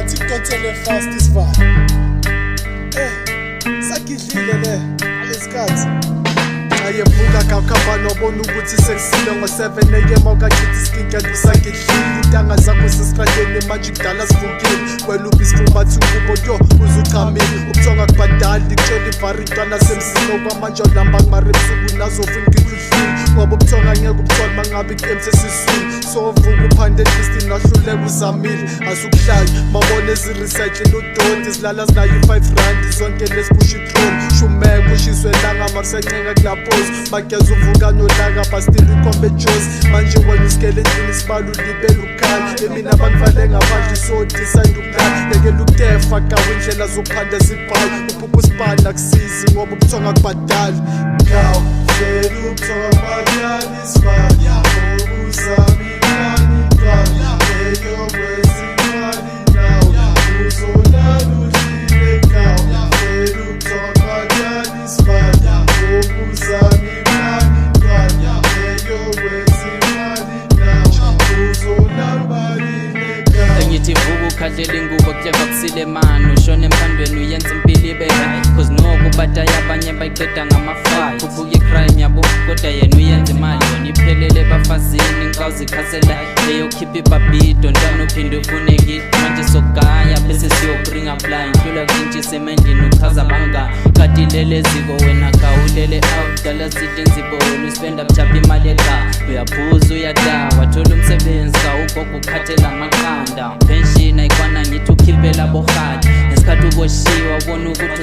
ngathi kuthothele fast isivalo. Sakidlile le alesikhathi. Ayevuka kakhamba nobona ukuthi sekusile ngo7 AM awukachithi iskinke kusakidlile intanga zakho sesifakeni manje kudala sivukile kweluphi isifuma thukubo yo uzuchamile ubuthonga kubadali ngitshela ivari intwana semsino kwamanje olamba kumarebusuku nazofuna ngikudlile ngoba ubuthonga ngeke ubuthola mangabe emsesiswini so vuka uphande list nahluleka uzamile asukuhlala mabone ezirecycle udoti zilala zinayo 5 rand zonke lesipusha itrol shumeka ushiswe langa makusencenga kulapho bageza uvuka nolaka bastili ukhombe jozi manje wena uskeleton isibalo libela ukhala emina abantu vale ngaphandle so decide ukukhala lekela ukutefa kawe indlela zokuphanda zibhala uphupha usibani akusizi ngoba ubuthonga kubadali kaw hleli ubuthonga kubadali isibani ubuzami imali qala eyo kwezimali naw uzolala udlile kaw hleli ubuthonga kubadali isibani ubuzami imali qala eyo kwezimali naw uzolala balile kaw ngithi vuka ukhathele ingubo kuhleva kusile mani ushona emphandweni uyenza impilo ibe right cause noku ubadaya abanye bayiqeda ngama-5 khuphuka icrime yabo kodwa yena uyenza imali yona iphelele bafazini ngikawuzikhasela eyokhipha ibhabido ntwana uphinde ufune kithi manje sokugaya bese siyobringa blind hlula kushintshisa emendlini uchaza abangani kati lele ziko wena khawulele out dala zidenzipho wena uspenda buthapha imali ekhaya uyaphuza uyadawa thola umsebenzi kawugogo ukhathela amaqanda pension ayikwana ngithi ukhiphela bohati ngesikhathi uboshiwa ubona ukuthi